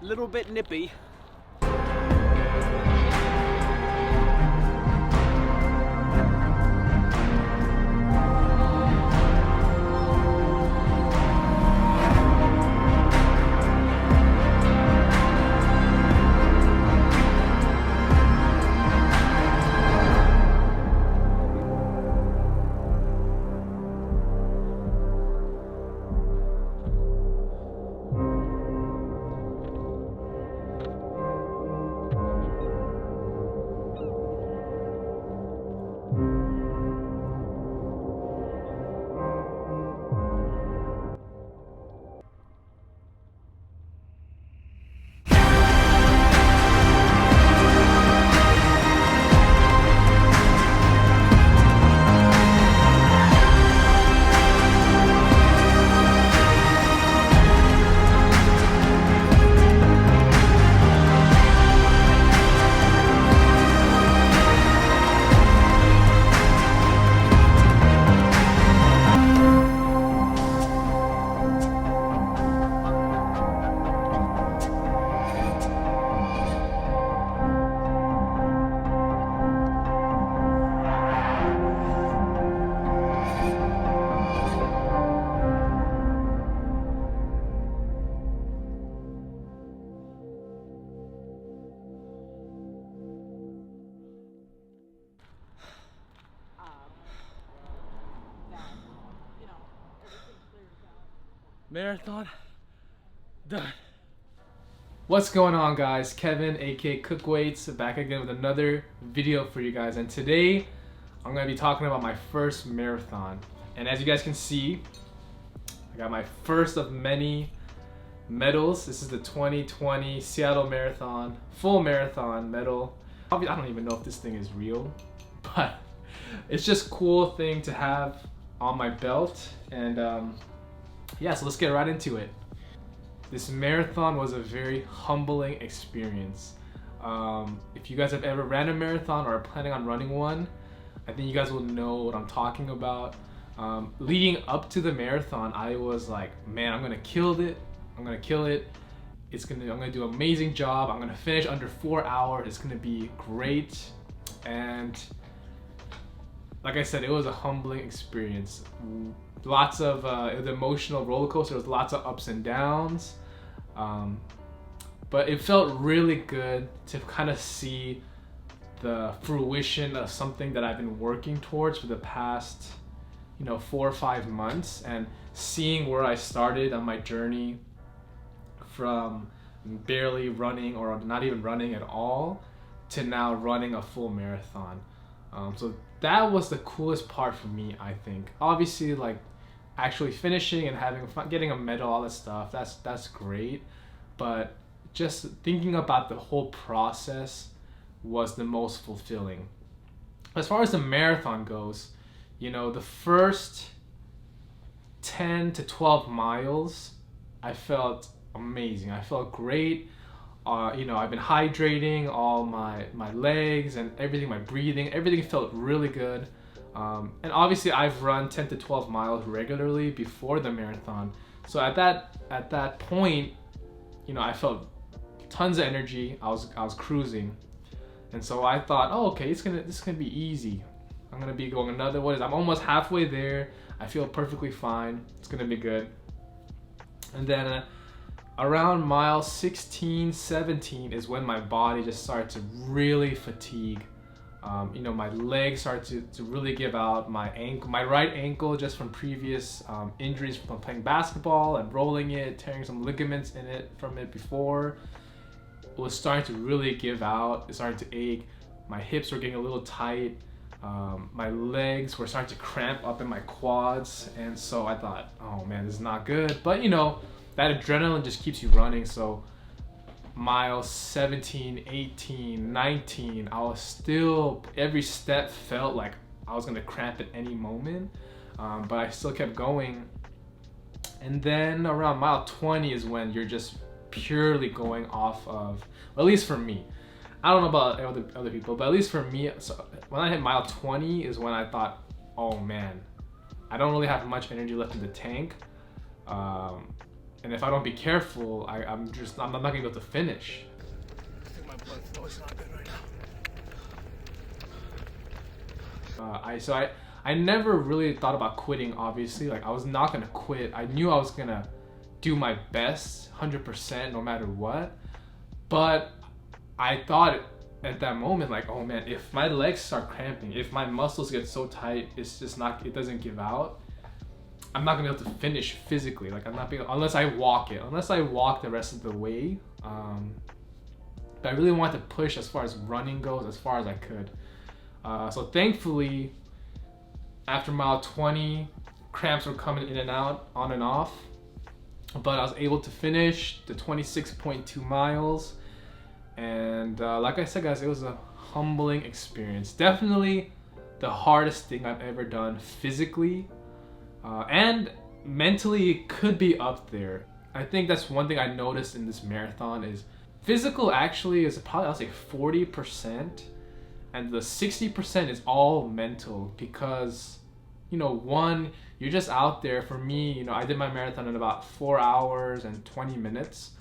little bit nippy. Marathon done. What's going on, guys? Kevin, aka Cook Weights, back again with another video for you guys. And today I'm gonna be talking about my first marathon. And as you guys can see, I got my first of many medals. This is the 2020 Seattle Marathon full marathon medal. I don't even know if this thing is real, but it's just a cool thing to have on my belt. And yeah, so let's get right into it. This marathon was a very humbling experience. If you guys have ever ran a marathon or are planning on running one, I think you guys will know what I'm talking about. Leading up to the marathon, I was like, man, I'm gonna kill it. I'm gonna kill it. I'm gonna do an amazing job. I'm gonna finish under 4 hours. It's gonna be great. And like I said, it was a humbling experience. Lots of it was an emotional roller coaster. There was lots of ups and downs, but it felt really good to kind of see the fruition of something that I've been working towards for the past, 4 or 5 months, and seeing where I started on my journey from barely running or not even running at all to now running a full marathon. So that was the coolest part for me, I think. Obviously, like actually finishing and having fun, getting a medal, all that stuff, that's great. But just thinking about the whole process was the most fulfilling. As far as the marathon goes, the first 10 to 12 miles, I felt amazing. I felt great. I've been hydrating all my legs and everything, my breathing, everything felt really good. And obviously I've run 10 to 12 miles regularly before the marathon. So at that point, I felt tons of energy. I was cruising. And so I thought, oh, okay, this is gonna be easy. I'm gonna be going I'm almost halfway there. I feel perfectly fine. It's gonna be good. And then around mile 16, 17 is when my body just started to really fatigue. My legs started to really give out. My right ankle, just from previous injuries from playing basketball and rolling it, tearing some ligaments from it before, was starting to really give out. It started to ache. My hips were getting a little tight. My legs were starting to cramp up in my quads. And so I thought, oh man, this is not good. But that adrenaline just keeps you running. So miles 17, 18, 19, I was still, every step felt like I was gonna cramp at any moment, but I still kept going. And then around mile 20 is when you're just purely going off of, well, at least for me, I don't know about other people, but at least for me, so when I hit mile 20 is when I thought, oh man, I don't really have much energy left in the tank. And if I don't be careful, I'm not gonna be able to finish. I think my blood flow is not good right now. I never really thought about quitting, obviously. Like, I was not gonna quit. I knew I was gonna do my best 100% no matter what. But I thought at that moment, like, oh man, if my legs start cramping, if my muscles get so tight, it doesn't give out, I'm not gonna be able to finish physically. Like, I'm not being, unless I walk the rest of the way. But I really wanted to push as far as running goes, as far as I could. So thankfully, after mile 20, cramps were coming in and out, on and off. But I was able to finish the 26.2 miles. And like I said, guys, it was a humbling experience. Definitely the hardest thing I've ever done physically. And mentally, it could be up there. I think that's one thing I noticed in this marathon is physical actually is probably, I'll say 40%. And the 60% is all mental because, you know, one, you're just out there. For me, you know, I did my marathon in about 4 hours and 20 minutes.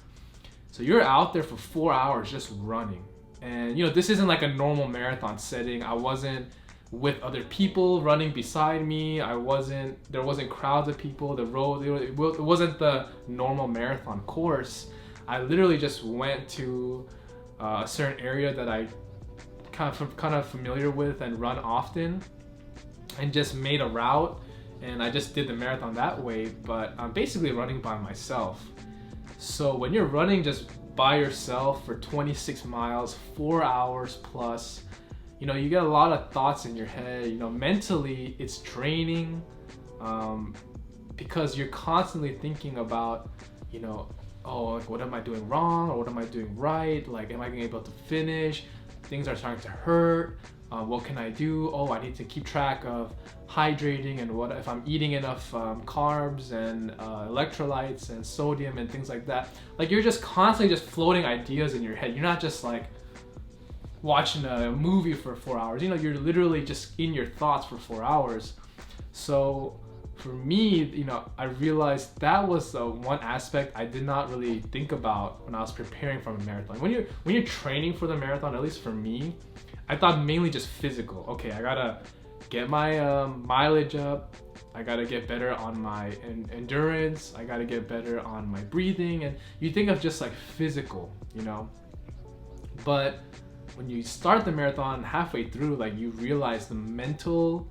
So you're out there for 4 hours just running. And, you know, this isn't like a normal marathon setting. I wasn't with other people running beside me. There wasn't crowds of people. The road, it wasn't the normal marathon course. I literally just went to a certain area that I kind of familiar with and run often, and just made a route, and I just did the marathon that way. But I'm basically running by myself. So when you're running just by yourself for 26 miles, 4 hours plus, you know, you get a lot of thoughts in your head. You know, mentally it's draining, because you're constantly thinking about, you know, oh, like, what am I doing wrong, or what am I doing right? Like, am I gonna be able to finish? Things are starting to hurt. What can I do? Oh, I need to keep track of hydrating, and what if I'm eating enough carbs and electrolytes and sodium and things like that. Like, you're just constantly just floating ideas in your head. You're not just like watching a movie for 4 hours. You know, you're literally just in your thoughts for 4 hours. So for me, you know, I realized that was the one aspect I did not really think about when I was preparing for a marathon. When you're training for the marathon, at least for me, I thought mainly just physical. Okay, I gotta get my mileage up. I gotta get better on my endurance. I gotta get better on my breathing. And you think of just like physical, you know. But when you start the marathon, halfway through, like, you realize the mental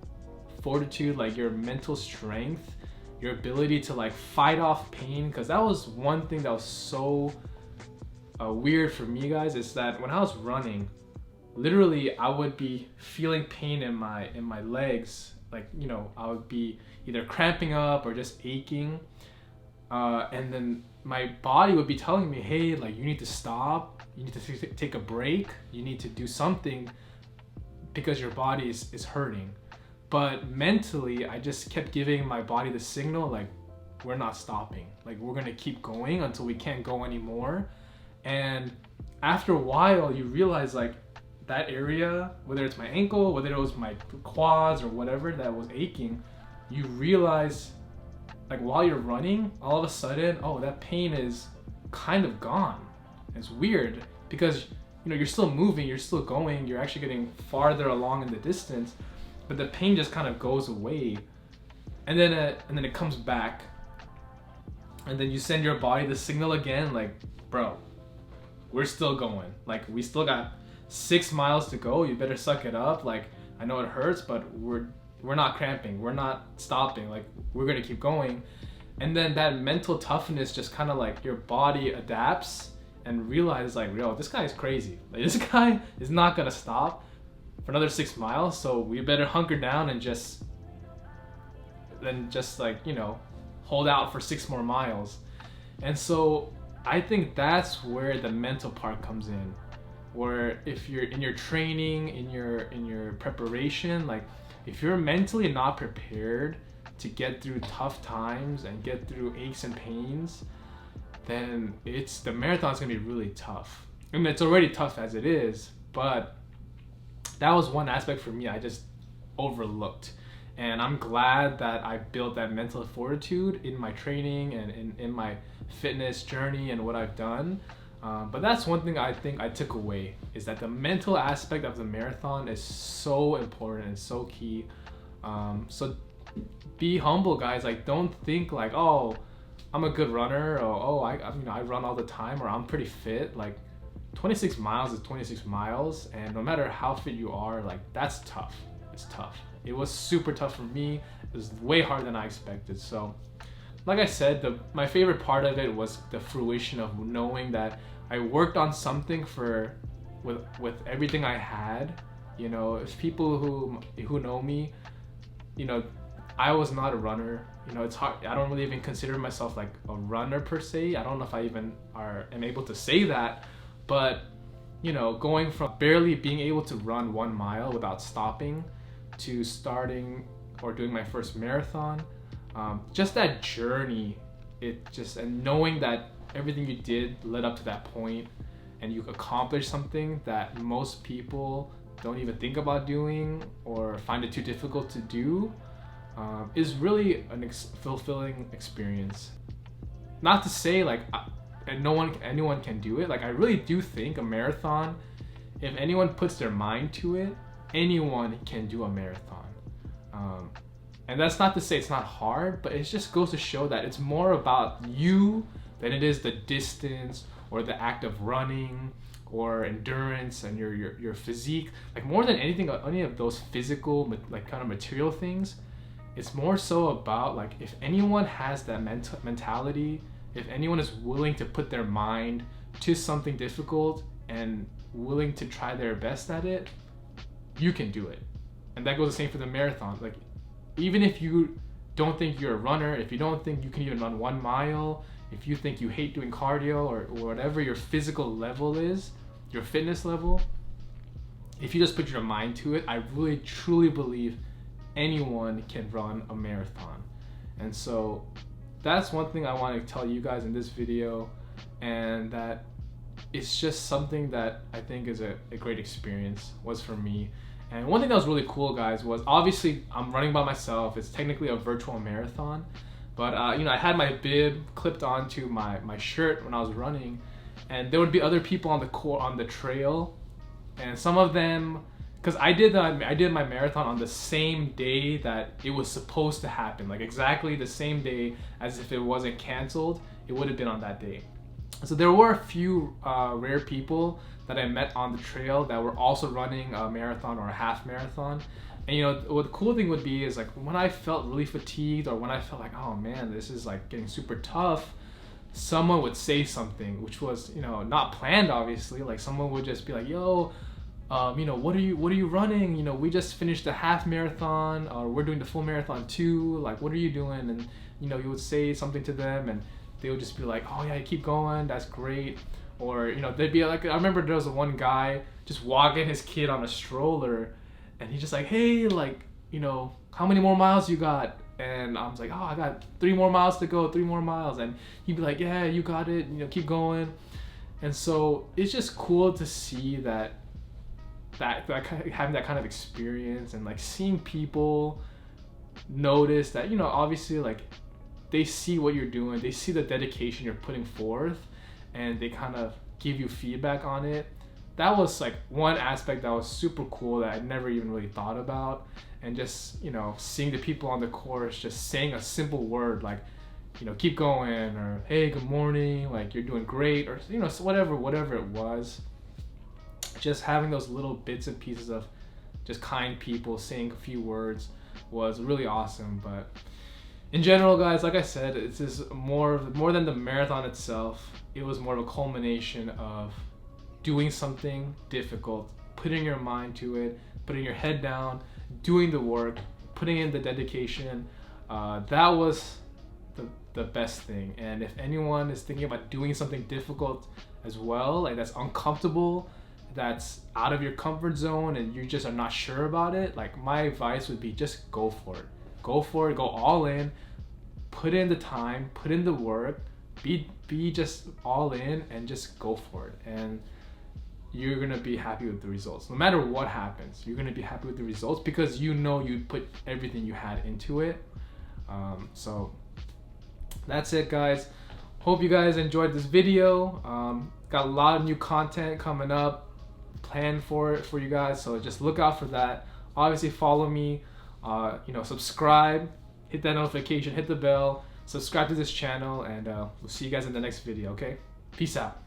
fortitude, like your mental strength, your ability to like fight off pain. Because that was one thing that was so weird for me, guys, is that when I was running, literally I would be feeling pain in my legs. Like, you know, I would be either cramping up or just aching, and then my body would be telling me, hey, like, you need to stop, you need to take a break, you need to do something because your body is hurting. But mentally, I just kept giving my body the signal, like, we're not stopping. Like, we're gonna keep going until we can't go anymore. And after a while, you realize, like, that area, whether it's my ankle, whether it was my quads or whatever that was aching, you realize, like, while you're running, all of a sudden, oh, that pain is kind of gone. It's weird because, you know, you're still moving, you're still going, you're actually getting farther along in the distance, but the pain just kind of goes away, and then it comes back, and then you send your body the signal again, like, bro, we're still going. Like, we still got 6 miles to go. You better suck it up. Like, I know it hurts, but we're not cramping. We're not stopping. Like, we're gonna keep going. And then that mental toughness, just kind of like your body adapts and realizes, like, yo, this guy is crazy. Like, this guy is not gonna stop for another 6 miles, so we better hunker down and just like, you know, hold out for 6 more miles. And so I think that's where the mental part comes in, where if you're in your training, in your preparation, like, if you're mentally not prepared to get through tough times and get through aches and pains, then the marathon's gonna be really tough. I mean, it's already tough as it is, but that was one aspect for me I just overlooked. And I'm glad that I built that mental fortitude in my training and in my fitness journey and what I've done. But that's one thing I think I took away, is that the mental aspect of the marathon is so important and so key. So be humble, guys. Like, don't think like, oh, I'm a good runner, or I run all the time, or I'm pretty fit. Like, 26 miles is 26 miles, and no matter how fit you are, like, that's tough. It's tough. It was super tough for me. It was way harder than I expected. So like I said, my favorite part of it was the fruition of knowing that I worked on something with everything I had. You know, if people who know me, you know, I was not a runner. You know, it's hard. I don't really even consider myself like a runner per se. I don't know if I even am able to say that, but you know, going from barely being able to run 1 mile without stopping to starting or doing my first marathon, just that journey, and knowing that everything you did led up to that point, and you accomplished something that most people don't even think about doing or find it too difficult to do, is really a fulfilling experience. Not to say like anyone can do it. Like, I really do think a marathon, if anyone puts their mind to it, anyone can do a marathon. And that's not to say it's not hard, but it just goes to show that it's more about you than it is the distance or the act of running or endurance and your physique. Like, more than anything, any of those physical, like, kind of material things, it's more so about, like, if anyone has that mentality, if anyone is willing to put their mind to something difficult and willing to try their best at it, you can do it. And that goes the same for the marathon. Like, even if you don't think you're a runner, if you don't think you can even run 1 mile, if you think you hate doing cardio or whatever your physical level is, your fitness level, if you just put your mind to it, I really truly believe anyone can run a marathon. And so that's one thing I want to tell you guys in this video, and that it's just something that I think is a great experience, was for me. And one thing that was really cool, guys, was obviously I'm running by myself. It's technically a virtual marathon, but you know, I had my bib clipped onto my shirt when I was running, and there would be other people on the trail, and some of them, because I did my marathon on the same day that it was supposed to happen, like exactly the same day, as if it wasn't canceled, it would have been on that day. So there were a few rare people that I met on the trail that were also running a marathon or a half marathon. And you know, what the cool thing would be is, like, when I felt really fatigued, or when I felt like, oh man, this is like getting super tough, someone would say something, which was, you know, not planned, obviously. Like, someone would just be like, yo, you know, what are you running? You know, we just finished the half marathon, or we're doing the full marathon too. Like, what are you doing? And you know, you would say something to them, and they would just be like, oh yeah, keep going, that's great. Or, you know, they'd be like, I remember there was one guy just walking his kid on a stroller, and he's just like, hey, like, you know, how many more miles you got? And I was like, oh, I got 3 more miles to go, 3 more miles. And he'd be like, yeah, you got it, you know, keep going. And so it's just cool to see that having that kind of experience, and like seeing people notice that, you know, obviously, like, they see what you're doing, they see the dedication you're putting forth, and they kind of give you feedback on it. That was like one aspect that was super cool that I never even really thought about. And just, you know, seeing the people on the course just saying a simple word like, you know, keep going, or hey, good morning, like, you're doing great, or, you know, whatever it was. Just having those little bits and pieces of just kind people saying a few words was really awesome. But in general, guys, like I said, it's just more than the marathon itself. It was more of a culmination of doing something difficult, putting your mind to it, putting your head down, doing the work, putting in the dedication. That was the best thing. And if anyone is thinking about doing something difficult as well, like that's uncomfortable, that's out of your comfort zone, and you just are not sure about it, like, my advice would be just go for it. Go for it, go all in, put in the time, put in the work, be just all in, and just go for it. And you're gonna be happy with the results. No matter what happens, you're gonna be happy with the results, because you know you put everything you had into it. So that's it, guys. hope you guys enjoyed this video. Got a lot of new content coming up planned for you guys, so just look out for that. Obviously follow me, subscribe, hit that notification, hit the bell, subscribe to this channel, and we'll see you guys in the next video. Okay, peace out.